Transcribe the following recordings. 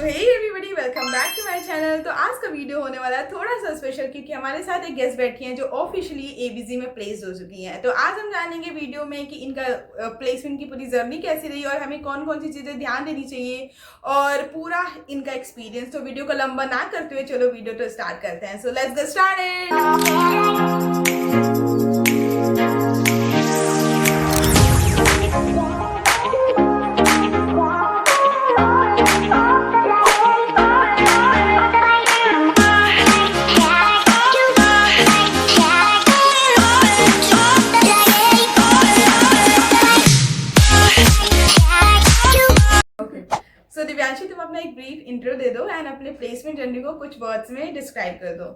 So hey everybody, welcome back to my channel. तो आज का वीडियो होने वाला है थोड़ा सा स्पेशल क्योंकि हमारे साथ एक गेस्ट बैठी हैं जो ऑफिशियली एबीजी में प्लेस हो चुकी हैं। तो आज हम जानेंगे वीडियो में कि इनका प्लेसमेंट की पूरी जर्नी कैसी रही और हमें कौन कौन सी चीज़ें ध्यान देनी चाहिए और पूरा इनका एक्सपीरियंस। तो वीडियो को लंबा ना करते हुए चलो वीडियो तो स्टार्ट करते हैं। So let's get started. So Divyanshi, तुम अपना एक ब्रीफ इंट्रो दे दो एंड अपने प्लेसमेंट जर्नी को कुछ वर्ड्स में डिस्क्राइब कर दो।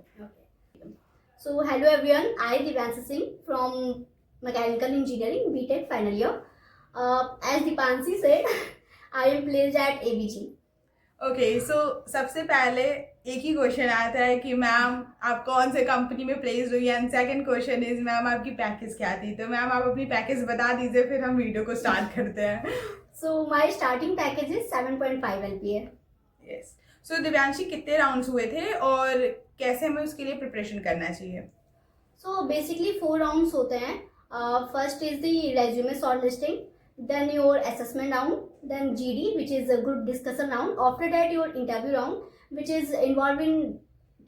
So hello everyone, I Divyanshi Singh from Mechanical Engineering BTech final year. As Dipanshi said, I am placed at ABG. Okay, so सबसे पहले एक ही क्वेश्चन आता है कि मैम आप कौन से कंपनी में प्लेस हुई and second question is ma'am आपकी पैकेज क्या थी। तो मैम आप अपनी पैकेज बता दीजिए फिर हम वीडियो को स्टार्ट करते हैं। So my starting package is 7.5 LPA. Yes. सो दिव्यांशी, कितने राउंड्स हुए थे और कैसे हमें उसके लिए प्रिपरेशन करना चाहिए? So basically 4 rounds होते हैं. First is the resume shortlisting, then your assessment round, then GD which is a group discussion round. After that your interview round which is involving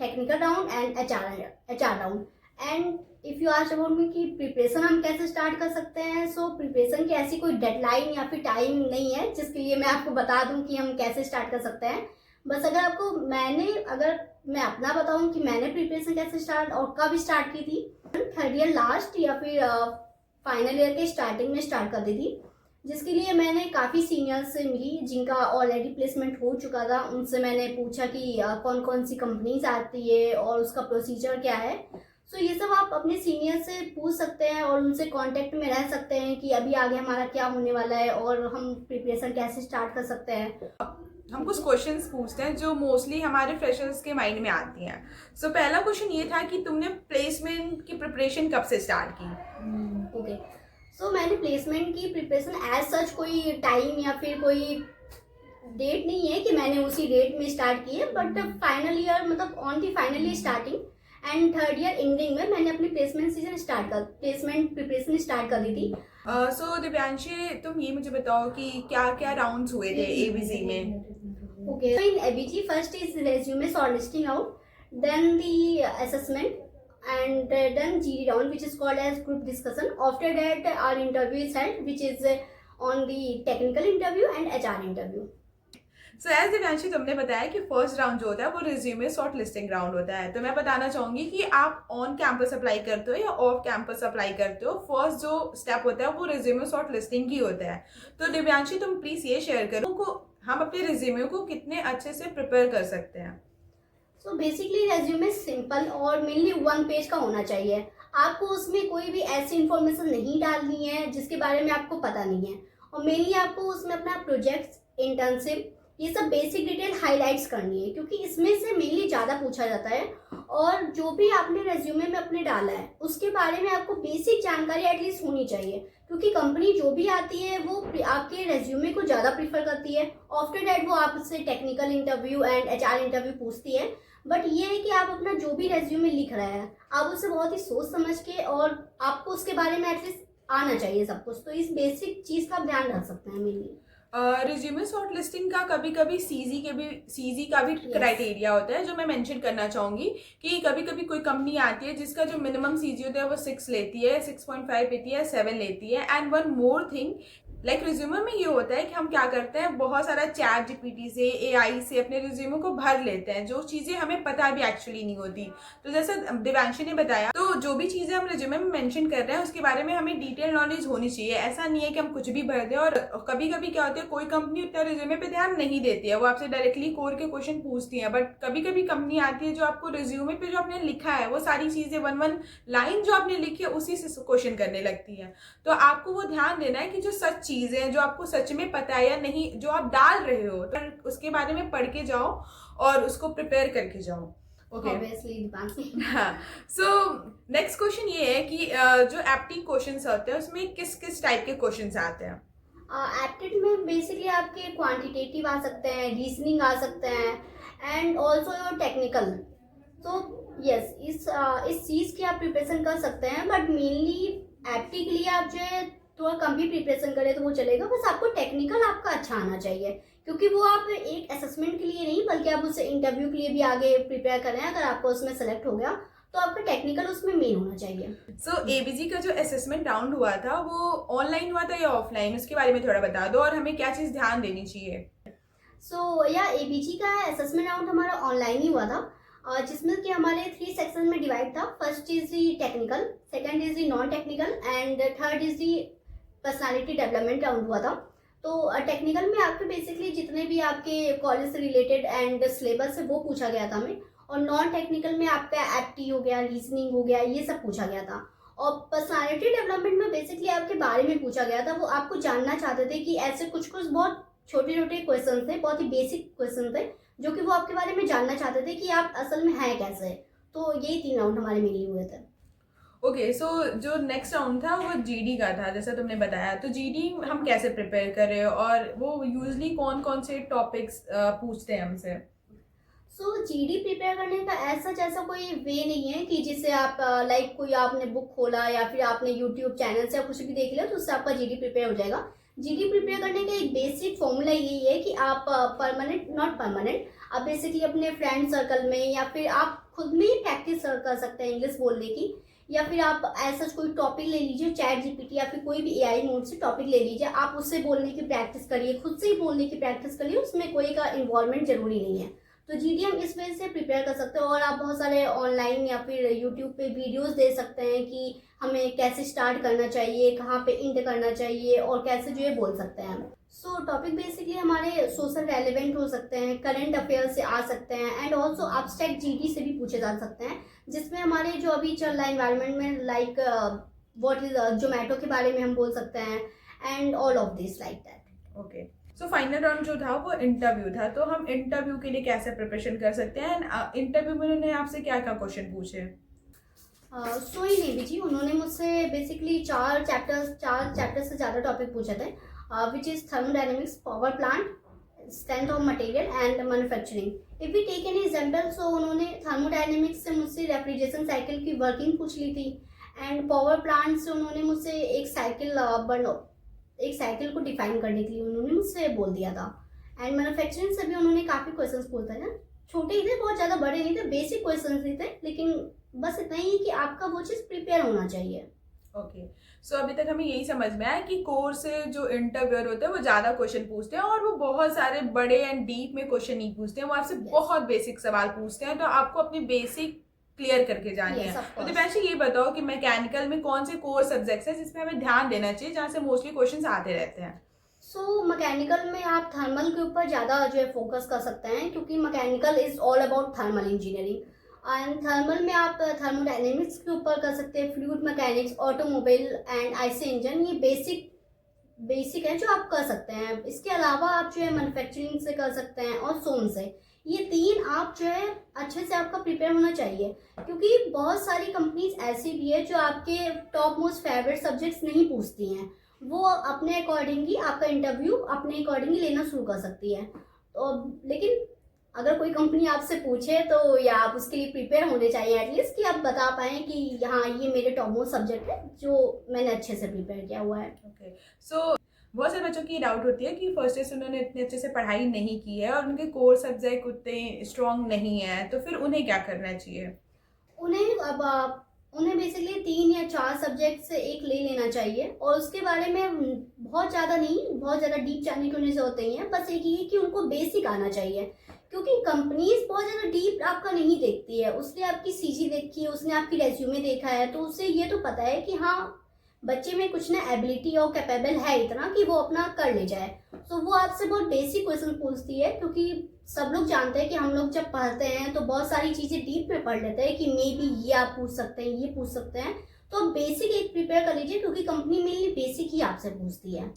technical round and HR round. And if you ask about me कि preparation हम कैसे start कर सकते हैं, so preparation की ऐसी कोई deadline या फिर टाइम नहीं है जिसके लिए मैं आपको बता दूं कि हम कैसे स्टार्ट कर सकते हैं। बस अगर मैं अपना बताऊं कि मैंने प्रिपरेशन कैसे स्टार्ट और कब स्टार्ट की थी, थर्ड ईयर लास्ट या फिर फाइनल ईयर के स्टार्टिंग में स्टार्ट कर दी थी, जिसके लिए मैंने काफ़ी सीनियर्स से मिली जिनका ऑलरेडी प्लेसमेंट हो चुका था। उनसे मैंने पूछा कि कौन कौन सी कंपनीज आती है और उसका प्रोसीजर क्या है। सो ये सब आप अपने सीनियर से पूछ सकते हैं और उनसे कांटेक्ट में रह सकते हैं कि अभी आगे हमारा क्या होने वाला है और हम प्रिपरेशन कैसे स्टार्ट कर सकते हैं। हम कुछ क्वेश्चंस पूछते हैं जो मोस्टली हमारे फ्रेशर्स के माइंड में आती हैं। सो पहला क्वेश्चन ये था कि तुमने प्लेसमेंट की प्रिपरेशन कब से स्टार्ट की? ओके, सो मैंने प्लेसमेंट की प्रिपरेशन एज सच कोई टाइम या फिर कोई डेट नहीं है कि मैंने उसी डेट में स्टार्ट की है, बट फाइनल ईयर मतलब on the final year starting and third year ending में मैंने अपनी प्लेसमेंट प्रिपरेशन स्टार्ट कर दी थी। सो दिव्यांशी, तुम ये मुझे बताओ कि क्या क्या राउंड्स हुए थे एबीजी में? Okay, so in ABG first is resume shortlisting out, then the assessment, and then GD round which is called as group discussion. After that our interview is held which is on the technical interview and HR interview. So as Divyanshi, तुमने बताया कि first round जो होता है वो resume short listing round होता है। तो मैं बताना चाहूँगी कि आप ऑन कैंपस अप्लाई करते हो या ऑफ कैंपस अप्लाई करते हो, फर्स्ट जो स्टेप होता है वो रिज्यूमे शॉर्ट लिस्टिंग ही होता है। तो दिव्यांशी, तुम प्लीज़ ये शेयर करो को हम अपने रिज्यूमे को कितने अच्छे से प्रिपेयर कर सकते हैं। सो बेसिकली रेज्यूमे सिंपल और मेनली 1 पेज का होना चाहिए। आपको उसमें कोई भी ऐसी इंफॉर्मेशन नहीं डालनी है जिसके बारे में आपको पता नहीं है, और मेनली आपको उसमें अपना प्रोजेक्ट, इंटर्नशिप, ये सब बेसिक डिटेल हाईलाइट्स करनी है क्योंकि इसमें से मेनली ज़्यादा पूछा जाता है। और जो भी आपने रेज्यूमे में अपने डाला है उसके बारे में आपको बेसिक जानकारी एटलीस्ट होनी चाहिए क्योंकि कंपनी जो भी आती है वो आपके रेज्यूमे को ज़्यादा प्रीफर करती है। आफ्टर डैट वो आपसे technical interview and HR interview पूछती है, बट ये है कि आप अपना जो भी रेज्यूमे लिख रहे हैं आप उसे बहुत ही सोच समझ के और आपको उसके बारे में एटलीस्ट आना चाहिए सब कुछ। तो इस बेसिक चीज़ का आप ध्यान रख सकते हैं मेनली। रिज्यूमे शॉर्ट लिस्टिंग का कभी कभी सीजी का भी क्राइटेरिया होता है जो मैं मेंशन करना चाहूँगी कि कभी कभी कोई कंपनी आती है जिसका जो मिनिमम सीजी होता है वो 6 लेती है, 6.5 लेती है, 7 लेती है। And one more thing, like resume में ये होता है कि हम क्या करते हैं, बहुत सारा चैट जीपीटी से, AI से अपने रिज्यूमे को भर लेते हैं जो चीज़ें हमें पता भी एक्चुअली नहीं होती। तो जैसे दिव्यांशी ने बताया, तो जो भी चीज़ें हम रिज्यूमे में मेंशन कर रहे हैं उसके बारे में हमें डिटेल नॉलेज होनी चाहिए। ऐसा नहीं है कि हम कुछ भी भर दें। और कभी कभी क्या होता है, कोई कंपनी उतना रिज्यूमे पे ध्यान नहीं देती है, वो आपसे डायरेक्टली कोर के क्वेश्चन पूछती है। बट कभी कभी कंपनी आती है जो आपको रिज्यूमे पे जो आपने लिखा है वो सारी चीज़ें 1 लाइन जो आपने लिखी है उसी से क्वेश्चन करने लगती है। तो आपको वो ध्यान देना है कि जो सच चीज़ें जो आपको सच में पता है या नहीं जो आप डाल रहे हो, तो उसके बारे में पढ़ के जाओ और उसको प्रिपेयर करके जाओ। ओके, हाँ। सो नेक्स्ट क्वेश्चन ये है कि जो एप्टी क्वेश्चंस होते हैं उसमें किस किस टाइप के क्वेश्चंस आते हैं? एप्टीट्यूड में बेसिकली आपके क्वांटिटेटिव आ सकते हैं, रीजनिंग आ सकते हैं एंड ऑल्सो योर टेक्निकल। तो यस, इस चीज़ की आप प्रिपरेशन कर सकते हैं, बट मेनली एप्टी के लिए आप जो है थोड़ा कम भी प्रिपरेशन करें तो वो चलेगा। बस आपको टेक्निकल आपका अच्छा आना चाहिए, क्योंकि वो आप एक असेसमेंट के लिए नहीं बल्कि आप उससे इंटरव्यू के लिए भी आगे प्रिपेयर करें। अगर आपको उसमें सेलेक्ट हो गया तो आपका टेक्निकल उसमें मेन होना चाहिए। सो एबीजी का जो असेसमेंट राउंड हुआ था वो ऑनलाइन हुआ था या ऑफलाइन, उसके बारे में थोड़ा बता दो, और हमें क्या चीज़ ध्यान देनी चाहिए। सो या एबीजी का असेसमेंट राउंड हमारा ऑनलाइन ही हुआ था, जिसमें कि हमारे 3 सेक्शन में डिवाइड था। First is the technical, second is the non technical and third is the personality development round हुआ था। तो टेक्निकल में आपके बेसिकली जितने भी आपके कॉलेज से रिलेटेड एंड सिलेबस है वो पूछा गया था हमें, और नॉन टेक्निकल में आपका एप्टी हो गया, रीजनिंग हो गया, ये सब पूछा गया था। और पर्सनालिटी डेवलपमेंट में बेसिकली आपके बारे में पूछा गया था। वो आपको जानना चाहते थे कि ऐसे कुछ कुछ बहुत छोटे छोटे क्वेश्चन थे, बहुत ही बेसिक क्वेश्चन थे, जो कि वो आपके बारे में जानना चाहते थे कि आप असल में हैं कैसे। तो यही 3 राउंड हमारे मेनली हुए थे। ओके, सो जो नेक्स्ट राउंड था वो जीडी का था, जैसा तुमने बताया। तो जीडी हम कैसे प्रिपेयर करें, और वो यूजली कौन कौन से टॉपिक्स पूछते हैं हमसे। सो जीडी प्रिपेयर करने का ऐसा जैसा कोई वे नहीं है कि जिससे आप लाइक कोई आपने बुक खोला या फिर आपने यूट्यूब चैनल से कुछ भी देख लिया तो उससे आपका जीडी प्रिपेयर हो जाएगा। जीडी प्रिपेयर करने का एक बेसिक फॉर्मूला यही है कि आप परमानेंट, नॉट परमानेंट, आप बेसिकली अपने फ्रेंड सर्कल में या फिर आप खुद में ही प्रैक्टिस कर सकते हैं इंग्लिश बोलने की, या फिर आप ऐसा कोई टॉपिक ले लीजिए, चैट जीपीटी या फिर कोई भी एआई मोड से टॉपिक ले लीजिए, आप उससे बोलने की प्रैक्टिस करिए, खुद से ही बोलने की प्रैक्टिस करिए, उसमें कोई का इन्वॉल्वमेंट जरूरी नहीं है। तो जीडी हम इस वजह से प्रिपेयर कर सकते हैं। और आप बहुत सारे ऑनलाइन या फिर यूट्यूब पे वीडियोस दे सकते हैं कि हमें कैसे स्टार्ट करना चाहिए, कहाँ पे इंड करना चाहिए और कैसे जो है बोल सकते हैं। सो टॉपिक बेसिकली हमारे सोशल रेलेवेंट हो सकते हैं, करंट अफेयर से आ सकते हैं एंड ऑल्सो एब्स्ट्रैक्ट जीडी से भी पूछे जा सकते हैं, जिसमें हमारे जो अभी चल रहा है इन्वायरमेंट में, लाइक व्हाट इज जोमेटो के बारे में हम बोल सकते हैं and all of this like that. Okay, so final round जो था वो इंटरव्यू था। तो हम इंटरव्यू के लिए कैसे प्रिपरेशन कर सकते हैं, इंटरव्यू में उन्होंने आपसे क्या क्या क्वेश्चन पूछे। सो ही नहीं जी, उन्होंने मुझसे बेसिकली 4 चैप्टर से ज़्यादा टॉपिक पूछे थे, which is thermodynamics, power plant, strength of material and manufacturing. If we take an example, so उन्होंने थर्मोडायनेमिक्स से मुझसे रेफ्रिजरेशन साइकिल की वर्किंग पूछ ली थी, एंड पावर प्लांट से उन्होंने मुझसे एक साइकिल को डिफाइन करने के लिए उन्होंने मुझसे बोल दिया था, एंड मैन्युफैक्चरिंग से भी उन्होंने काफ़ी क्वेश्चन पूछे थे। छोटे ही थे, बहुत ज़्यादा बड़े नहीं थे, बेसिक क्वेश्चन ही थे, लेकिन बस इतना ही कि आपका वो चीज़ प्रिपेयर होना चाहिए। ओके, सो अभी तक हमें यही समझ में आया कि कोर से जो इंटरव्यूअर होते हैं वो ज़्यादा क्वेश्चन पूछते हैं, और वो बहुत सारे बड़े एंड डीप में क्वेश्चन नहीं पूछते हैं, वो आपसे बहुत बेसिक सवाल पूछते हैं। तो आपको अपनी बेसिक क्लियर करके जानी है। तो दिव्यांशी ये बताओ कि मैकेनिकल में कौन से कोर सब्जेक्ट्स हैं जिसमें हमें ध्यान देना चाहिए, जहाँ से मोस्टली क्वेश्चन आते रहते हैं। सो मैकेनिकल में आप थर्मल के ऊपर ज़्यादा जो है फोकस कर सकते हैं, क्योंकि mechanical is all about thermal engineering, and thermal में आप थर्मोडायनेमिक्स के ऊपर कर सकते हैं, fluid mechanics, automobile and IC engine, ये बेसिक है जो आप कर सकते हैं। इसके अलावा आप जो है मैन्युफैक्चरिंग से कर सकते हैं और सोन से। ये 3 आप जो है अच्छे से आपका प्रिपेयर होना चाहिए, क्योंकि बहुत सारी कंपनीज ऐसी भी है जो आपके टॉप मोस्ट फेवरेट सब्जेक्ट्स नहीं पूछती हैं, वो अपने अकॉर्डिंग ही आपका इंटरव्यू अपने अकॉर्डिंग ही लेना शुरू कर सकती है। तो लेकिन अगर कोई कंपनी आपसे पूछे तो या आप उसके लिए प्रिपेयर होने चाहिए एटलीस्ट, कि आप बता पाएँ कि हाँ ये मेरे टॉप मोस्ट सब्जेक्ट है जो मैंने अच्छे से प्रिपेयर किया हुआ है। ओके, सो बहुत सारे बच्चों की डाउट होती है कि फर्स्ट ईयर से उन्होंने इतने अच्छे से पढ़ाई नहीं की है और उनके कोर सब्जेक्ट उतने स्ट्रॉन्ग नहीं है, तो फिर उन्हें क्या करना चाहिए। उन्हें बेसिकली 3 या 4 सब्जेक्ट से एक ले लेना चाहिए, और उसके बारे में बहुत ज़्यादा डीप जानने की उन्हें जरूरत नहीं है। बस एक ही कि उनको बेसिक आना चाहिए, क्योंकि कंपनीज बहुत ज़्यादा डीप आपका नहीं देखती है, उसने आपकी सीजी देखी है, उसने आपकी रेज्यूमे देखा है, तो उसे ये तो पता है कि हाँ बच्चे में कुछ ना एबिलिटी और कैपेबल है इतना कि वो अपना कर ले जाए। तो वो आपसे बहुत बेसिक क्वेश्चन पूछती है, क्योंकि सब लोग जानते हैं कि हम लोग जब पढ़ते हैं तो बहुत सारी चीज़ें डीप में पढ़ लेते हैं कि मे बी ये आप पूछ सकते हैं, ये पूछ सकते हैं। तो बेसिक एक प्रिपेयर कर लीजिए, क्योंकि कंपनी मेनली बेसिक ही आपसे पूछती है।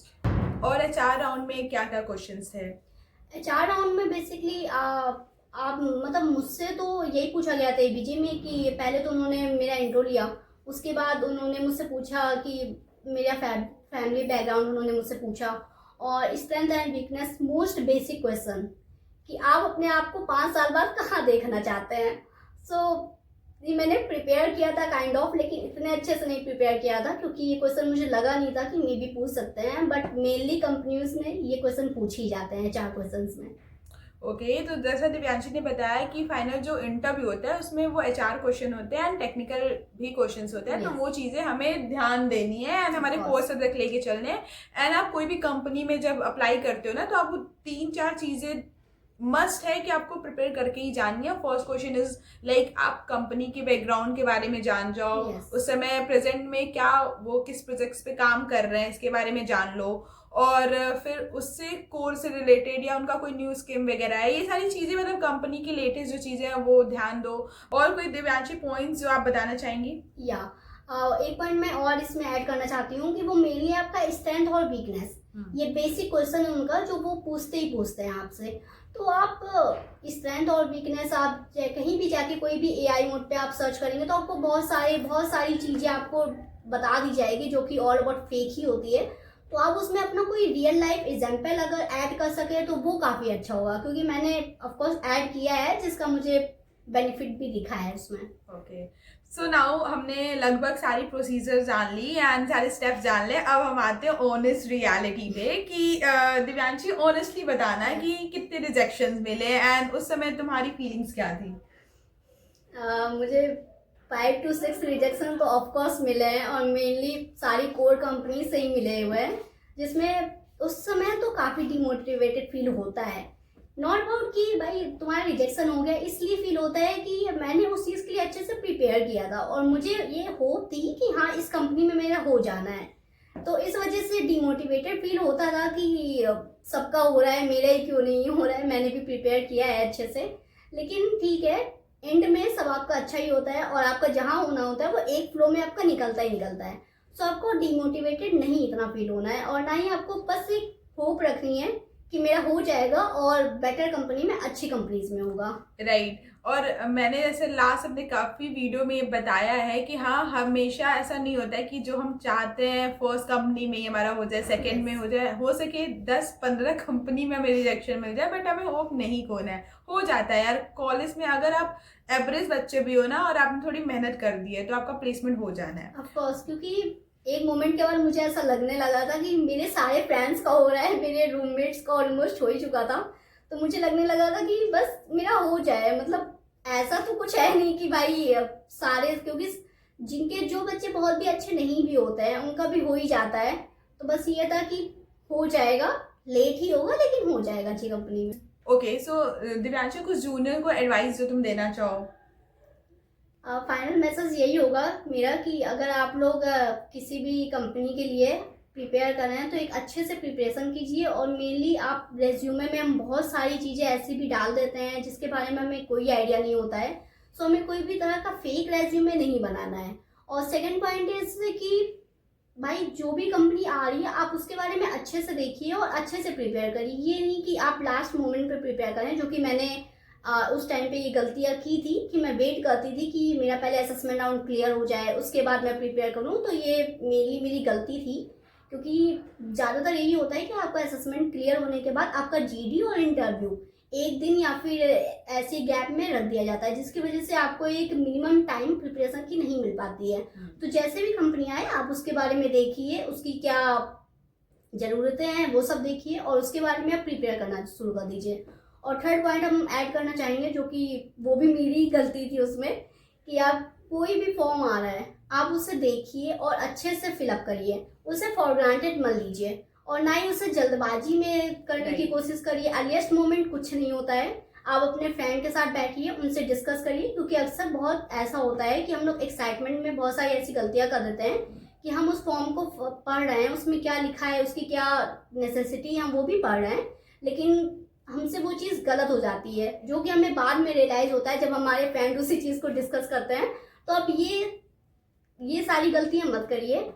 और एचआर राउंड में क्या क्या क्वेश्चंस थे। एचआर राउंड में बेसिकली आप मतलब मुझसे तो यही पूछा गया था एबीजे में कि पहले तो उन्होंने मेरा इंट्रो लिया, उसके बाद उन्होंने मुझसे पूछा कि मेरा फैमिली बैकग्राउंड उन्होंने मुझसे पूछा, और strength and weakness, most basic question कि आप अपने आप को 5 साल बाद कहाँ देखना चाहते हैं। सो ये मैंने प्रिपेयर किया था काइंड ऑफ, लेकिन इतने अच्छे से नहीं प्रिपेयर किया था क्योंकि ये क्वेश्चन मुझे लगा नहीं था कि मे भी पूछ सकते हैं, बट मेनली कंपनीज में ये क्वेश्चन पूछ ही जाते हैं 4 क्वेश्चंस में। ओके तो जैसा दिव्यांशी ने बताया कि फाइनल जो इंटरव्यू होता है उसमें वो HR क्वेश्चन होते हैं एंड टेक्निकल भी क्वेश्चंस होते हैं। तो Yes. वो चीज़ें हमें ध्यान देनी है एंड हमारे Of कोर्स course. तक लेके चलने हैं। एंड आप कोई भी कंपनी में जब अप्लाई करते हो ना तो आपको 3-4 चीज़ें मस्ट है कि आपको प्रिपेयर करके ही जाननी है। फर्स्ट क्वेश्चन इज लाइक आप कंपनी के बैकग्राउंड के बारे में जान जाओ। Yes. उस समय प्रेजेंट में क्या वो किस प्रोजेक्ट्स पे काम कर रहे हैं इसके बारे में जान लो, और फिर उससे कोर्स से रिलेटेड या उनका कोई न्यू स्कीम वगैरह है, ये सारी चीज़ें मतलब कंपनी की लेटेस्ट जो चीज़ें हैं वो ध्यान दो। और कोई दिव्यांशी पॉइंट्स जो आप बताना चाहेंगी? या एक पॉइंट मैं और इसमें ऐड करना चाहती हूँ कि वो मेनली आपका स्ट्रेंथ और वीकनेस, ये बेसिक क्वेश्चन है उनका जो वो पूछते ही पूछते हैं आपसे। तो आप स्ट्रेंथ और वीकनेस आप कहीं भी जाके कोई भी AI मोड पे आप सर्च करेंगे तो आपको बहुत सारी चीज़ें आपको बता दी जाएगी जो कि ऑल अबाउट फेक ही होती है। तो आप उसमें अपना कोई रियल लाइफ एग्जाम्पल अगर ऐड कर सके तो वो काफ़ी अच्छा होगा, क्योंकि मैंने ऑफकोर्स ऐड किया है जिसका मुझे बेनिफिट भी दिखा है उसमें। ओके सो नाउ हमने लगभग सारी प्रोसीजर जान ली एंड सारे स्टेप्स जान ले। अब हम आते हैं ऑनेस्ट रियलिटी पे कि दिव्यांशी ऑनेस्टली बताना है कि कितने रिजेक्शंस मिले एंड उस समय तुम्हारी फीलिंग्स क्या थी? मुझे 5 to 6 रिजेक्शन तो ऑफकोर्स मिले हैं और मेनली सारी कोर कंपनी से ही मिले हुए हैं, जिसमें उस समय तो काफ़ी डिमोटिवेटेड फील होता है। नॉट अबाउट कि भाई तुम्हारा रिजेक्शन हो गया, इसलिए फील होता है कि मैंने उस चीज़ के लिए अच्छे से प्रिपेयर किया था और मुझे ये होप थी कि हाँ इस कंपनी में मेरा हो जाना है। तो इस वजह से डिमोटिवेटेड फील होता था कि सबका हो रहा है, मेरा ही क्यों नहीं हो रहा है, मैंने भी प्रिपेयर किया है अच्छे से। लेकिन ठीक है, एंड में सब आपका अच्छा ही होता है और आपका जहाँ होना होता है वो एक फ्लो में आपका निकलता ही निकलता है। सो आपको डिमोटिवेटेड नहीं इतना फील होना है और ना ही आपको बस एक होप रखनी है कि मेरा हो जाएगा और बेटर कंपनी में, अच्छी कंपनीज में होगा। राइट और मैंने जैसे लास्ट अपने काफ़ी वीडियो में ये बताया है कि हाँ हमेशा ऐसा नहीं होता है कि जो हम चाहते हैं फर्स्ट कंपनी में ही हमारा हो जाए, सेकंड में हो जाए, हो सके 10-15 कंपनी में हमें रिजेक्शन मिल जाए, बट हमें होप नहीं खोना है। हो जाता है यार, कॉलेज में अगर आप एवरेज बच्चे भी हो ना और आपने थोड़ी मेहनत कर दी है तो आपका प्लेसमेंट हो जाना है। ऑफकोर्स, क्योंकि एक मोमेंट के बाद मुझे ऐसा लगने लगा था कि मेरे सारे फ्रेंड्स का हो रहा है, मेरे रूममेट्स का ऑलमोस्ट हो ही चुका था, तो मुझे लगने लगा था कि बस मेरा हो जाए। मतलब ऐसा तो कुछ है नहीं कि भाई सारे, क्योंकि जिनके जो बच्चे बहुत भी अच्छे नहीं भी होते हैं उनका भी हो ही जाता है। तो बस ये था कि हो जाएगा, लेट ही होगा लेकिन हो जाएगा अच्छी कंपनी में। ओके सो दिव्यांशु, कुछ जूनियर को एडवाइस जो तुम देना चाहो? फाइनल मैसेज यही होगा मेरा कि अगर आप लोग किसी भी कंपनी के लिए प्रिपेयर कर रहे हैं तो एक अच्छे से प्रिपरेशन कीजिए। और मेनली आप रेज्यूमे में हम बहुत सारी चीज़ें ऐसी भी डाल देते हैं जिसके बारे में हमें कोई आइडिया नहीं होता है। सो हमें कोई भी तरह का फेक रेज्यूमे नहीं बनाना है। और सेकंड पॉइंट इज कि भाई जो भी कंपनी आ रही है आप उसके बारे में अच्छे से देखिए और अच्छे से प्रिपेयर करिए। ये नहीं कि आप लास्ट मोमेंट पे प्रिपेयर करें, जो कि मैंने उस टाइम पे ये गलतियाँ की थी कि मैं वेट करती थी कि मेरा पहले असेसमेंट राउंड क्लियर हो जाए उसके बाद मैं प्रिपेयर करूँ। तो ये मेरी गलती थी, क्योंकि ज़्यादातर यही होता है कि आपका असेसमेंट क्लियर होने के बाद आपका GD और इंटरव्यू एक दिन या फिर ऐसे गैप में रख दिया जाता है, जिसकी वजह से आपको एक मिनिमम टाइम प्रिपरेशन की नहीं मिल पाती है। तो जैसे भी कंपनी आए आप उसके बारे में देखिए, उसकी क्या ज़रूरतें हैं वो सब देखिए और उसके बारे में आप प्रिपेयर करना शुरू कर दीजिए। और थर्ड पॉइंट हम ऐड करना चाहेंगे, जो कि वो भी मेरी गलती थी उसमें, कि आप कोई भी फॉर्म आ रहा है आप उसे देखिए और अच्छे से फिलअप करिए, उसे फॉर ग्रांटेड मत लीजिए और ना ही उसे जल्दबाजी में करने की कोशिश करिए। अर्लीस्ट मोमेंट कुछ नहीं होता है, आप अपने फ्रेंड के साथ बैठिए, उनसे डिस्कस करिए, क्योंकि अक्सर बहुत ऐसा होता है कि हम लोग एक्साइटमेंट में बहुत सारी ऐसी गलतियां कर देते हैं कि हम उस फॉर्म को पढ़ रहे हैं, उसमें क्या लिखा है, उसकी क्या नेसेसिटी है, हम वो भी पढ़ रहे हैं, लेकिन हमसे वो चीज़ गलत हो जाती है, जो कि हमें बाद में रियलाइज़ होता है जब हमारे फ्रेंड उसी चीज़ को डिस्कस करते हैं। तो अब ये सारी गलतियां मत करिए।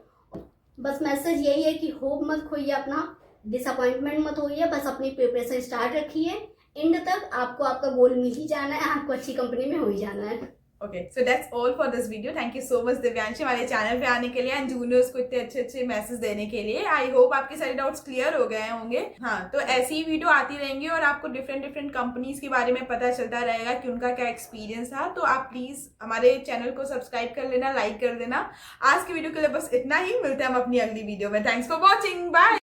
बस मैसेज यही है कि होप मत खोइए अपना, डिसअपॉइंटमेंट मत होइए, बस अपनी प्रिपरेशन स्टार्ट रखिए। एंड तक आपको आपका गोल मिल ही जाना है, आपको अच्छी कंपनी में हो ही जाना है। Okay, so that's all for this video. Thank you so much Divyanshi हमारे चैनल पे आने के लिए एंड जूनियर्स को इतने अच्छे अच्छे मैसेज देने के लिए। आई होप आपके सारे डाउट्स क्लियर हो गए होंगे। हाँ, तो ऐसी ही वीडियो आती रहेंगी और आपको डिफरेंट डिफरेंट कंपनीज के बारे में पता चलता रहेगा कि उनका क्या एक्सपीरियंस था। तो आप प्लीज हमारे चैनल को सब्सक्राइब कर लेना, लाइक कर देना। आज की वीडियो के लिए बस इतना ही, मिलते हैं हम अपनी अगली वीडियो में। Thanks for watching, bye.